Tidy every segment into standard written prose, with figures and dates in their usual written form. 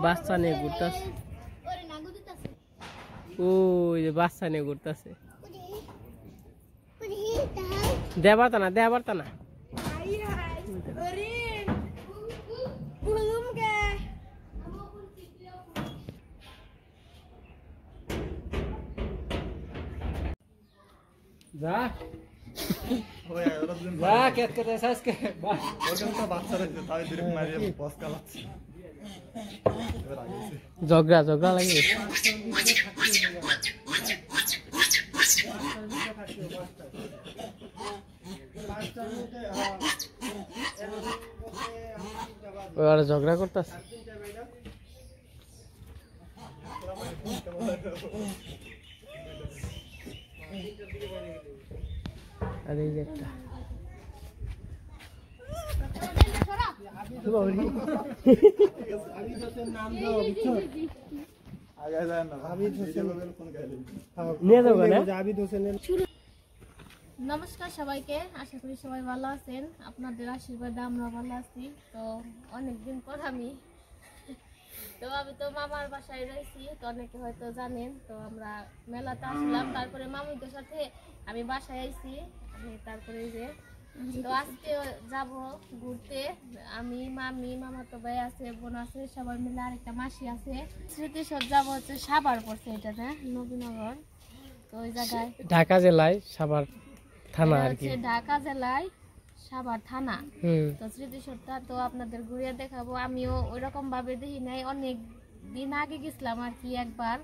বাচ্চা নিয়ে ঘুরতেছে। ওই যে বাচ্চা নিয়ে ঘুরতেছে। দেবারতা না দেবারতা না যা যা কেট কেটে আজকে ঝগড়া ঝগড়া লাগে। ওরা ঝগড়া করতেছে। আর এই যে একটা নমস্কার সবাইকে, আশা করি সবাই ভালো আছেন। আপনাদের আশীর্বাদে আমরা ভালো আছি। তো অনেকদিন পর আমি তো মামার বাসায় রয়েছি, তো অনেকে হয়তো জানেন। তো আমরা মেলাতে আসলাম, তারপরে মামুদের সাথে আমি বাসায় আইছি। তারপরে যে তো আজকে যাব ঘুরতে, আমি মামি মামাতো ভাই আছে, বোন আছে, সবাই মিলে আরেকটা মাসি আছে। স্মৃতিসৌধ যাব হচ্ছে সাভার পড়ছে, এটা না নবীনগর। তো ওই জায়গায় ঢাকা জেলায় সাভার থানা আর কি, ঢাকা জেলায় সাভার থানা। তো স্মৃতিসৌধটা তো আপনাদের ঘুরিয়ে দেখাবো। আমিও ওইরকম ভাবে দেখি নাই, অনেক দিন আগে গেছিলাম আর কি একবার,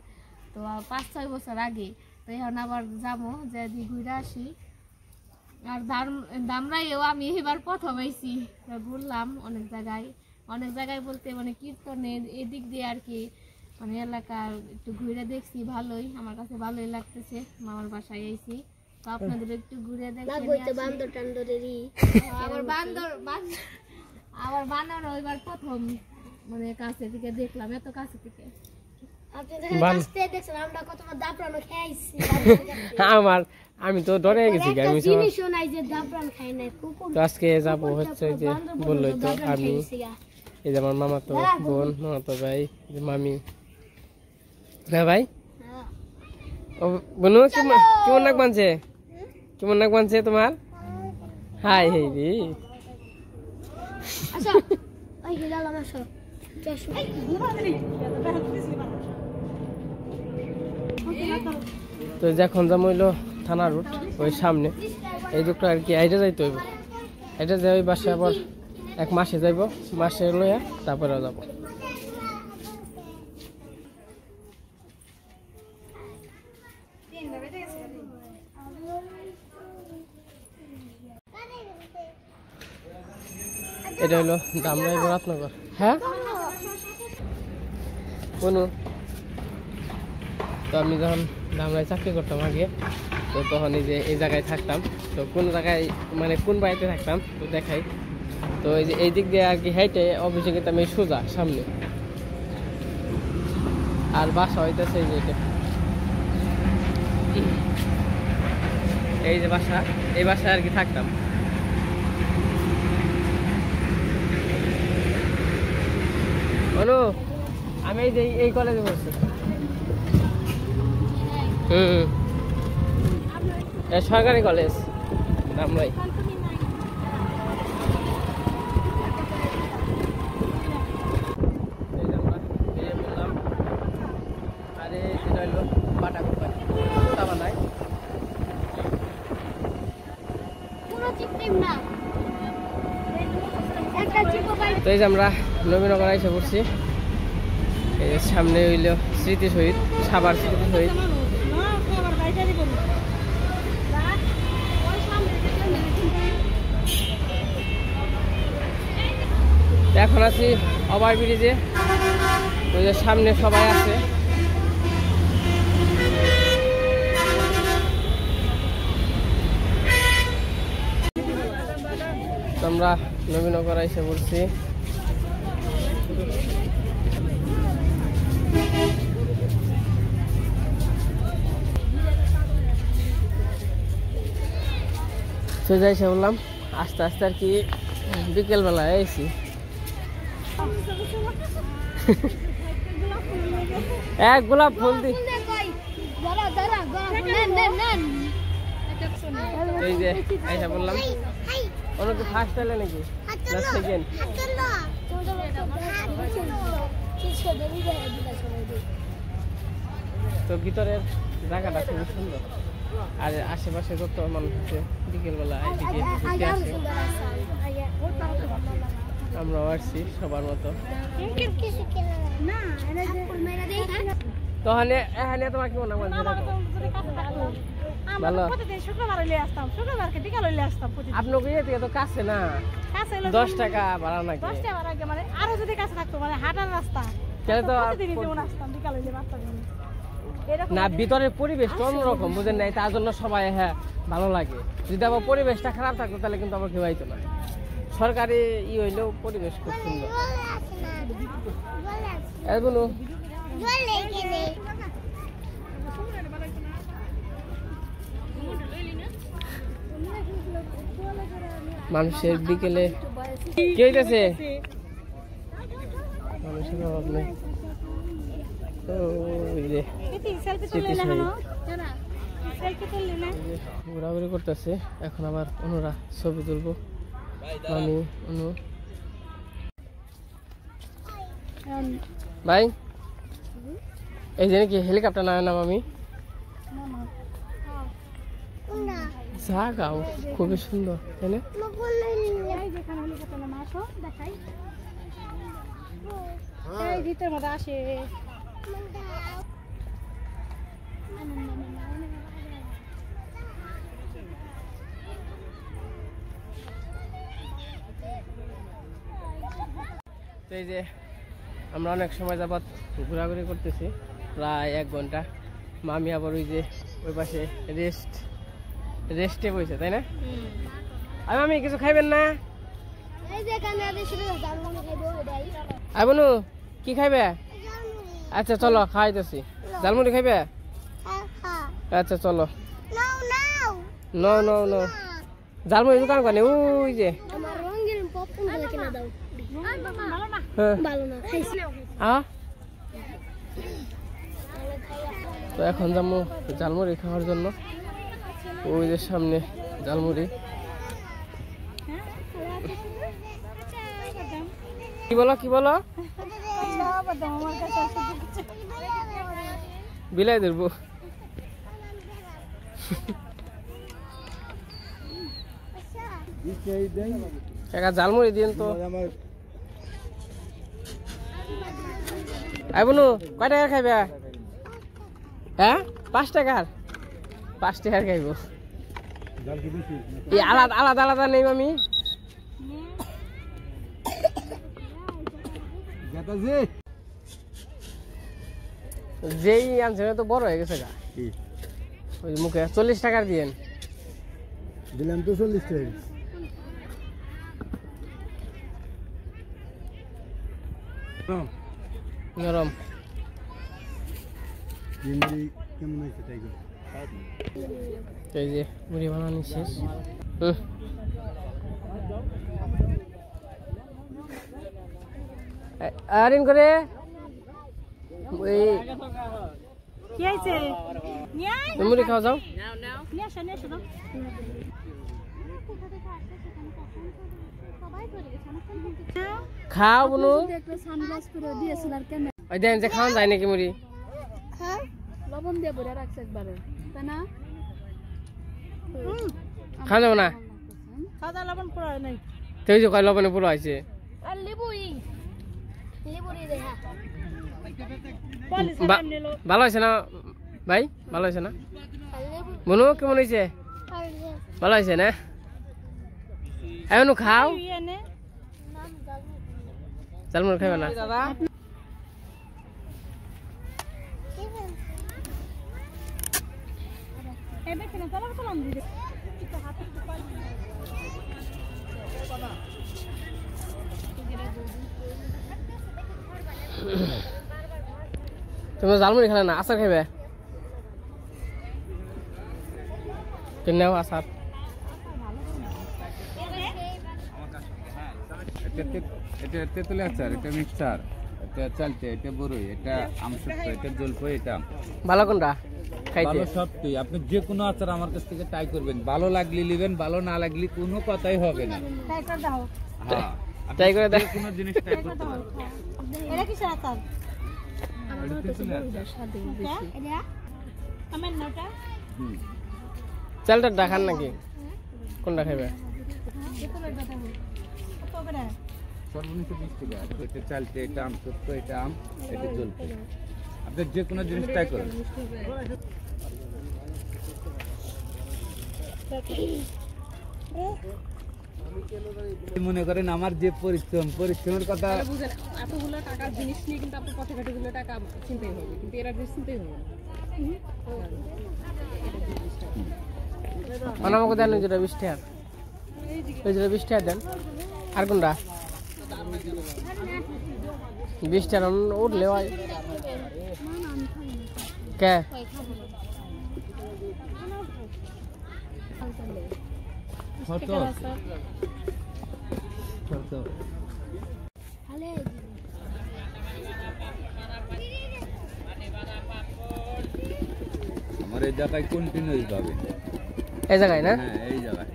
তো 5-6 বছর আগে। তো এখন আবার যাবো, যে ঘুরে আসি। আর দামরাইও আমি এবার প্রথম আইছি, ঘুরলাম অনেক জায়গায় বলতে মানে কীর্তনের এদিক দিয়ে আর কি, মানে এলাকার একটু ঘুরে দেখছি। ভালোই, আমার কাছে ভালোই লাগতেছে। মামার বাসায় আইছি, তো আপনাদের একটু ঘুরে দেখে আবার বান্দর ওইবার প্রথম মানে কাছে থেকে দেখলাম, এত কাছে থেকে। আমি তো ডরে গেছি, আজকে যাবো হচ্ছে যে বললোই তো। আমি এই যে আমার মামা তো বোন, মামাতো ভাই, মামি, হ্যাঁ ভাই ও বোনু, কেমন নাক বানছে, কেমন নাক বানছে তোমার? হাই হেই রে, তো যখন যাম হইলো থানা রুট, ওই সামনে এই দুটো আর কি। আইটা যাইতে হইব, এটা যাই ওই বাসে আবার 1 মাসে যাইব, মাসে লইয়া তারপরে যাব। এটা হইলো দামরাই বরাতনগর। হ্যাঁ বনু, তো আমি যখন দামরাই চাকরি করতাম আগে, তো তখন এই যে এই জায়গায় থাকতাম। তো কোন জায়গায় মানে কোন বাড়িতে থাকতাম তো দেখাই। তো এই যে এই দিক দিয়ে আর কি হেঁটে অফিসে গেতাম এই সোজা সামনে। আর বাসা হইতেছে এই যে এটা, এই যে বাসা, এই বাসায় আর কি থাকতাম। বলো, আমি এই যে এই কলেজে পড়ছি। সরকারি কলেজ দামরাই। আরে সেটা হইলো বাটা কোম্পানি, বানায়। তো এই যে আমরা নবীনগর এসে পড়ছি। এই যে সামনে হইল স্মৃতিশহীদ, সাভার স্মৃতিশহীদ। এখন আছি ওভার ব্রিজে, ওই যে সামনে সবাই আছে। আমরা নবীনগর এসে পড়ছি। সোজা এসে বললাম, আস্তে আস্তে আর কি বিকেলবেলায় এসেছি। এক গোলাপ ফুল দি এই যে আইসা বললাম ওরা কি ফার্স্ট হলে নাকি না সেকেন্ড? তো ভিতরের জায়গাটা খুবই সুন্দর আর আশেপাশে যত মানুষ আছে বিকেলবেলা এদিকে ঘুরতে আসে। আমরাও আসছি সবার মতো। তাহলে এখানে তোমার কি মনে হয় ভালো? আপনাকে ইয়ে থেকে তো কাছে না, 10 টাকা ভাড়া নাকি? না ভিতরের পরিবেশটা অন্যরকম বুঝেন নাই, তার জন্য সবাই হ্যাঁ ভালো লাগে। যদি আবার পরিবেশটা খারাপ থাকতো তাহলে কিন্তু আমার কেউ আইতো না। সরকারি ই হইলেও পরিবেশ খুব সুন্দর। বলু মানুষের বিকেলে কি হইতেছে? মানুষের অভাব নেই। ঘোরাঘুরি করতেছে, এখন আবার অনুরা ছবি তুলবো। আমি অনু ভাই এই যে নাকি হেলিকপ্টার না নাম আমি জাগাও খুবই সুন্দর তাই না? আসে তো এই যে আমরা অনেক সময় যাবত ঘোরাঘুরি করতেছি, প্রায় 1 ঘন্টা। মামি আবার ওই যে ওই পাশে রেস্টে বসে তাই না? আর মামি কিছু খাইবেন না? আবনু কি খাইবে? আচ্ছা চলো খাইতেছি। ঝালমুড়ি খাইবে? আচ্ছা চলো। নো নো নো ঝালমুড়ি দোকান কানে ওই যে তো এখন যাবো ঝালমুড়ি খাওয়ার জন্য। ওই যে সামনে ঝালমুড়ি। কি বলো কি বলো? বিলাই ধরবো। ঝালমুড়ি দিন তো। আইবনু কয় টাকার খাইবে? হ্যাঁ 5 টাকার? 5 টাকার খাইব। আলাদা আলাদা আলাদা নেই আমি। যেই আনছে তো বড় হয়ে গেছে গা। ওই মুখে 40 টাকার দিয়েন। দিলাম তো 40 টাকা। নরম এই যে মুড়ি বানানো শেষ। আরিন করে মুড়ি খাওয়া যাও। খাও বনু দেন যে খাওয়া যায় নাকি মুড়ি? লবণ দিয়ে ভরে রাখছে একবারে তাই না? খাওয়া যাবো না? খাওয়া লবণ পুরো নাই তো যে কয় লবণে পুরো আছে। ভালো হয়েছে না ভাই? ভালো হয়েছে না বনু? কেমন হয়েছে? ভালো হয়েছে না? এখনো খাও? ঝালমুড়ি খাইবে না দাদা? তুমি ঝালমুড়ি খেলে না, আচার খাইবে? কিনেও আচার। এটা তেঁতুলের আচার, এটা মিক্সচার। এটা চালতে, এটা বড়ই, এটা আমসত্ব, এটা জলপাই, এটা আম। ভালো কোনটা খাইতে? ভালো সবটাই। আপনি যে কোনো আচার আমার কাছ থেকে ট্রাই করবেন, ভালো লাগলে নেবেন, ভালো না লাগলে কোনো কথাই হবে না। হ্যাঁ, ট্রাই করে দেখ। যে কোনো জিনিস ট্রাই করতে পারেন। এটা কি আচার? হুম। চালটা দেখান নাকি কোনটা খাইবে? সর্বনিম্ন 20 টাকা। এটা চালতে, এটা আমসত্ব, এটা আম, এটা জলপাই। আপনি যে কোনো জিনিস ট্রাই করুন। মনে করেন আমার যে পরিশ্রমের কথা, এতগুলো টাকার জিনিস নিয়ে কিন্তু আপনার পথে ঘাটেগুলো টাকা চিনতেই হবে, কিন্তু এরা জিনিস চিনতেই হবে না। আমাকে দেন যেটা 20 টাকা, ওই যেটা 20 টাকা দেন। আর কোনটা 20 টাকা উঠলে হয় কে? আমার এই জায়গায় কন্টিনিউস পাবেন। এই জায়গায় না? হ্যাঁ, এই জায়গায়।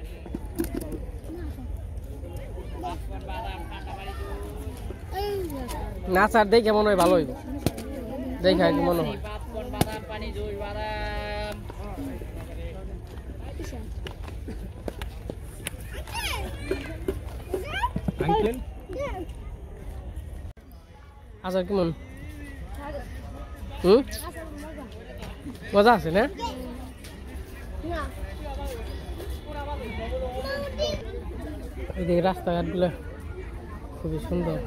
না স্যার দেখে মনে হয় ভালো হইব, দেখে আর কি মনে হয়। আঙ্কেল আচ্ছা কেমন? হুম, মজা আছে না? এদিকে রাস্তাঘাট গুলো খুবই সুন্দর।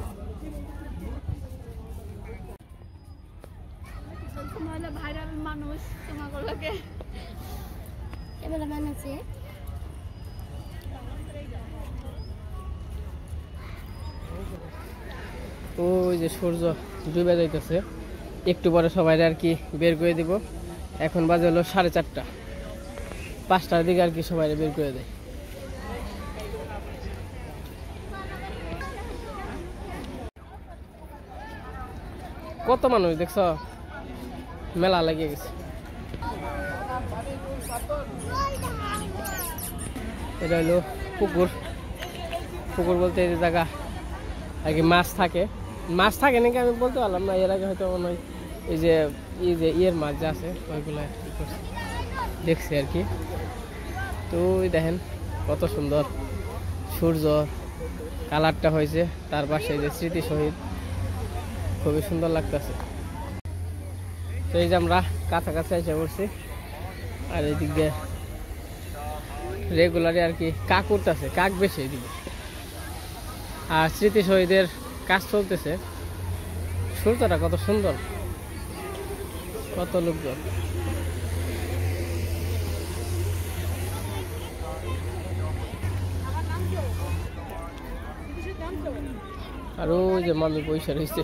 ভাইরাল মানুষ তোমাকে এবেলা বানাচ্ছে ওই যে সূর্য ডুবে যাইতেছে, একটু পরে সবাই আর কি বের করে দিব। এখন বাজে হলো 4:30, 5টার দিকে আর কি সবাই বের করে দেয়। কত মানুষ দেখছ, মেলা লেগে গেছে। এটা হলো পুকুর। পুকুর বলতে এই জায়গা আর কি মাছ থাকে। মাছ থাকে নাকি আমি বলতে পারলাম না, এর আগে হয়তো মনে হয় এই যে ইয়ের মাছ যে আছে ওইগুলো দেখছি আর কি। তো ওই দেখেন কত সুন্দর সূর্য কালারটা হয়েছে, তার পাশে যে স্মৃতি শহীদ, খুবই সুন্দর লাগতেছে। তো এই যে আমরা কাছাকাছি এসে পড়ছি, আর এদিক দিয়ে রেগুলারই আর কি কাক উঠতেছে, কাক বেশি এদিকে। আর স্মৃতি শহীদের কাজ চলতেছে। সূর্যটা কত সুন্দর, কত লোকজন। আর ওই যে মামি পয়সা রয়েছে।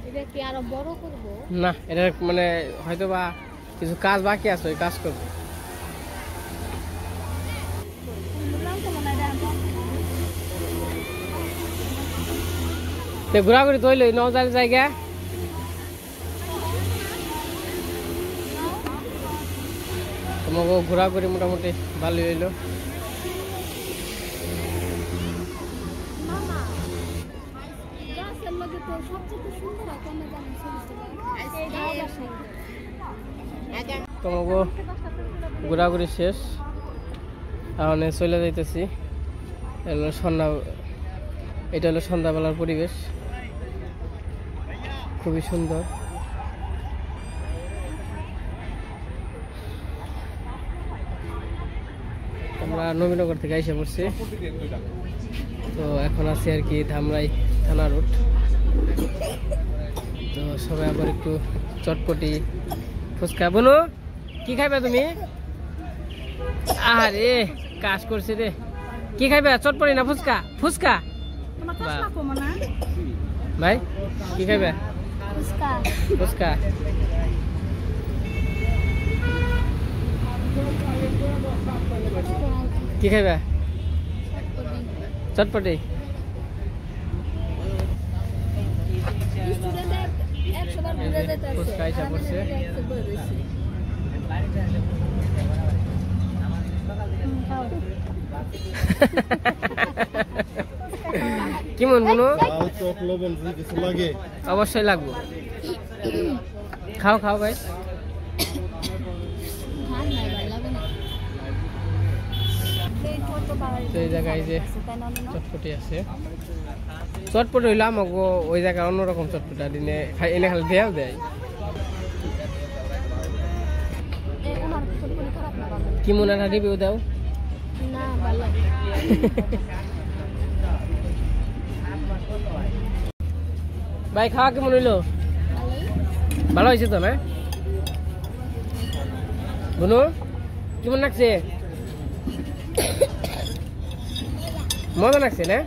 এটা কি আরো বড় করব? না, এটা মানে হয়তো বা কিছু কাজ বাকি আছে, ওই কাজ করবো। ঘোরাঘুরি তো হইলো নজার জায়গা। তোমাকে ঘোরাঘুরি মোটামুটি ভালোই হইলো। তোমাকে ঘোরাঘুরি শেষ, এখন চলে যাইতেছি। এটা হলো সন্ধ্যাবেলার পরিবেশ, খুবই সুন্দর। আমরা নবীনগর থেকে এসে পড়ছি, তো এখন আছি আর কি ধামরাই থানা রোড। তো সবাই আবার একটু চটপটি ফুচকা। বলো কি খাইবে তুমি? আরে কাজ করছে রে, কি খাইবে? চটপটি না ফুচকা? ফুচকা ভাই কি খাইবে? ফুচকা। কি খাইবে? চটপটি। এই যে ফুচকা এসে পড়ছে। কেমন বুনু? অবশ্যই লাগবো। খাও খাও ভাই। এই জায়গায় যে চটপটি আছে, চটপটি হইলো আমাকে ওই জায়গায় অন্যরকম চটপটি দিনে এনে খালি দেয়াও দেয়। কি মনে হয় রিভিউ দাও। ভাই খাওয়া কেমন হইলো? ভালো হয়েছে তো না বুনু? কেমন লাগছে? মজা লাগছে না?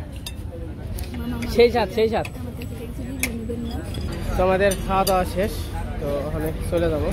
সেই সাথ সেই সাথ। তো আমাদের খাওয়া দাওয়া শেষ, তো ওখানে চলে যাবো।